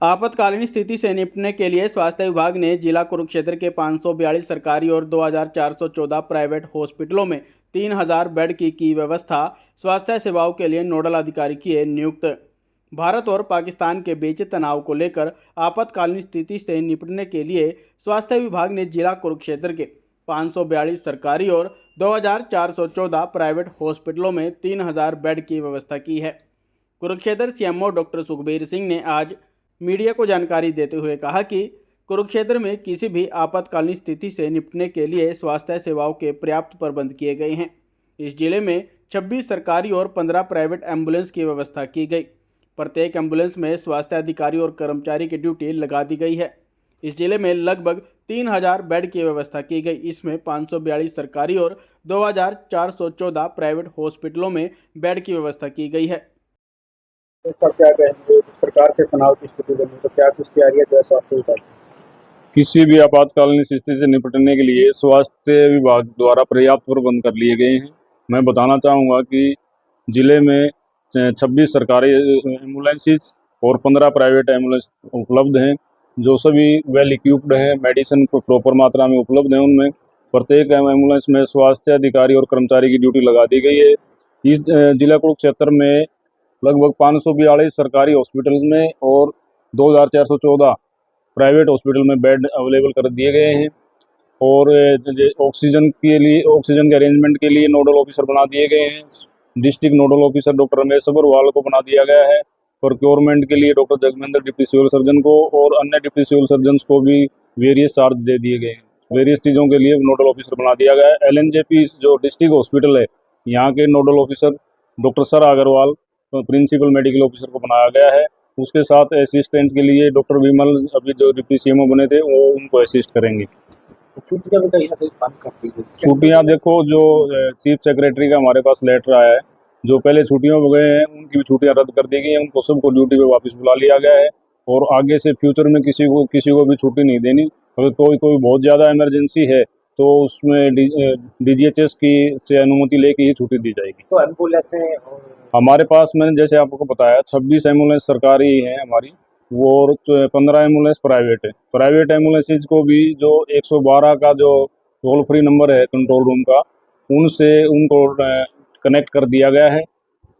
आपातकालीन स्थिति से निपटने के लिए स्वास्थ्य विभाग ने जिला कुरुक्षेत्र के 542 सरकारी और 2414 प्राइवेट हॉस्पिटलों में 3000 बेड की व्यवस्था स्वास्थ्य सेवाओं के लिए नोडल अधिकारी किए नियुक्त। भारत और पाकिस्तान के बीच तनाव को लेकर आपातकालीन स्थिति से निपटने के लिए स्वास्थ्य विभाग ने जिला कुरुक्षेत्र के 542 सरकारी और 2414 प्राइवेट हॉस्पिटलों में 3000 बेड की व्यवस्था की है। कुरुक्षेत्र सीएमओ डॉक्टर सुखबीर सिंह ने आज मीडिया को जानकारी देते हुए कहा कि कुरुक्षेत्र में किसी भी आपातकालीन स्थिति से निपटने के लिए स्वास्थ्य सेवाओं के पर्याप्त प्रबंध किए गए हैं। इस जिले में 26 सरकारी और 15 प्राइवेट एम्बुलेंस की व्यवस्था की गई। प्रत्येक एम्बुलेंस में स्वास्थ्य अधिकारी और कर्मचारी की ड्यूटी लगा दी गई है। इस जिले में लगभग 3000 बेड की व्यवस्था की गई। इसमें 542 सरकारी और 2414 प्राइवेट हॉस्पिटलों में बेड की व्यवस्था की गई है। पर क्या कहेंगे जिस प्रकार से तनाव की स्थिति बनी तो क्या कुछ तैयारियां जो है स्वास्थ्य विभाग किसी भी आपातकालीन स्थिति से निपटने के लिए स्वास्थ्य विभाग द्वारा पर्याप्त प्रबंध कर लिए गए हैं। मैं बताना चाहूँगा कि जिले में 26 सरकारी एम्बुलेंसेज और 15 प्राइवेट एम्बुलेंस उपलब्ध हैं, जो सभी वेल इक्विप्ड हैं, मेडिसिन प्रॉपर मात्रा में उपलब्ध हैं। उनमें प्रत्येक एम्बुलेंस में स्वास्थ्य अधिकारी और कर्मचारी की ड्यूटी लगा दी गई है। इस जिला कुरुक्षेत्र में लगभग 542 सरकारी हॉस्पिटल में और 2414 प्राइवेट हॉस्पिटल में बेड अवेलेबल कर दिए गए हैं और ऑक्सीजन के अरेंजमेंट के लिए नोडल ऑफिसर बना दिए गए हैं। District nodal officer doctor Ramesh Agarwal को बना दिया गया है। प्रोक्योरमेंट के लिए doctor Jagmendra deputy civil surgeon को और अन्य डिप्टी सिविल सर्जन को भी वेरियस चार्ज दे दिए गए हैं। वेरियस चीज़ों के लिए नोडल ऑफिसर बना दिया गया है। LNJP जो डिस्ट्रिक्ट हॉस्पिटल है, यहाँ के nodal officer doctor sir Agarwal principal medical officer को बनाया गया है। उसके साथ असिस्टेंट के लिए डॉक्टर विमल अभी जो डिप्टी सीएमओ बने थे वो उनको असिस्ट करेंगे। छुट्टियां भी कहीं ना कहीं बंद कर दी गई। छुट्टियां देखो, जो चीफ सेक्रेटरी का हमारे पास लेटर आया है, जो पहले छुट्टियों में गए हैं उनकी भी छुट्टियां रद्द कर दी गई हैं। उनको सबको ड्यूटी पे वापस बुला लिया गया है और आगे से फ्यूचर में किसी को भी छुट्टी नहीं देनी। अगर कोई बहुत ज़्यादा इमरजेंसी है तो उसमें DGHS की से अनुमति लेके ही छुट्टी दी जाएगी। तो एम्बुलेंस हमारे पास मैंने जैसे आपको बताया 26 एम्बुलेंस सरकारी है हमारी, वो और 15 एम्बुलेंस प्राइवेट है। प्राइवेट एम्बुलेंसेज को भी जो 112 का जो टोल फ्री नंबर है कंट्रोल रूम का, उनसे उनको कनेक्ट कर दिया गया है।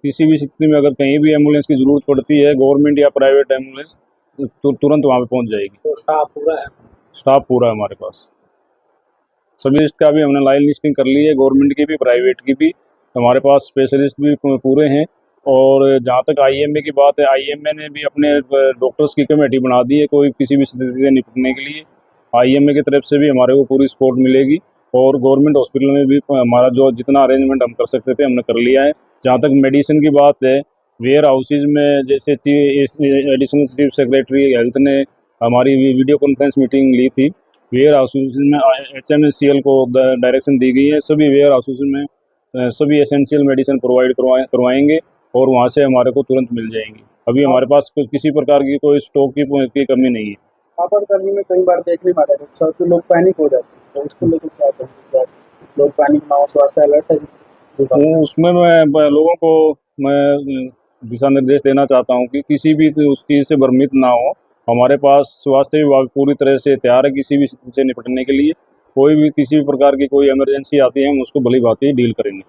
किसी भी स्थिति में अगर कहीं भी एम्बुलेंस की ज़रूरत पड़ती है, गवर्नमेंट या प्राइवेट एम्बुलेंस तो तुरंत वहाँ पे पहुँच जाएगी। तो स्टाफ पूरा है? स्टाफ पूरा है हमारे पास। सभी का भी हमने लाइन लिस्टिंग कर ली है, गवर्नमेंट की भी प्राइवेट की भी। हमारे पास स्पेशलिस्ट भी पूरे हैं। और जहाँ तक IMA की बात है, IMA ने भी अपने डॉक्टर्स की कमेटी बना दी है कोई किसी भी स्थिति से निपटने के लिए। IMA की तरफ से भी हमारे को पूरी सपोर्ट मिलेगी और गवर्नमेंट हॉस्पिटल में भी हमारा जो जितना अरेंजमेंट हम कर सकते थे हमने कर लिया है। जहाँ तक मेडिसिन की बात है, वेयर हाउसेज में जैसे एडिशनल चीफ सेक्रेटरी हेल्थ ने हमारी वीडियो कॉन्फ्रेंस मीटिंग ली थी। वेयर हाउसेज में HMSCL को डायरेक्शन दी गई है, सभी वेयर हाउसेज में सभी एसेंशियल मेडिसिन प्रोवाइड करवाएंगे और वहाँ से हमारे को तुरंत मिल जाएंगी। अभी हमारे पास किसी प्रकार की कोई स्टॉक की कमी नहीं है। आपातकालीन में कई बार देखने में आता है तो लोग पैनिक हो जाते हैं, तो उसको लेकर क्या कहेंगे? लोग पैनिक ना हो, स्वास्थ्य अलर्ट है तो उसमें मैं लोगों को मैं दिशा निर्देश देना चाहता हूँ कि किसी भी उस चीज़ से भ्रमित ना हो। हमारे पास स्वास्थ्य विभाग पूरी तरह से तैयार है किसी भी स्थिति से निपटने के लिए। कोई भी किसी भी प्रकार की कोई इमरजेंसी आती है हम उसको भली भांति डील करेंगे।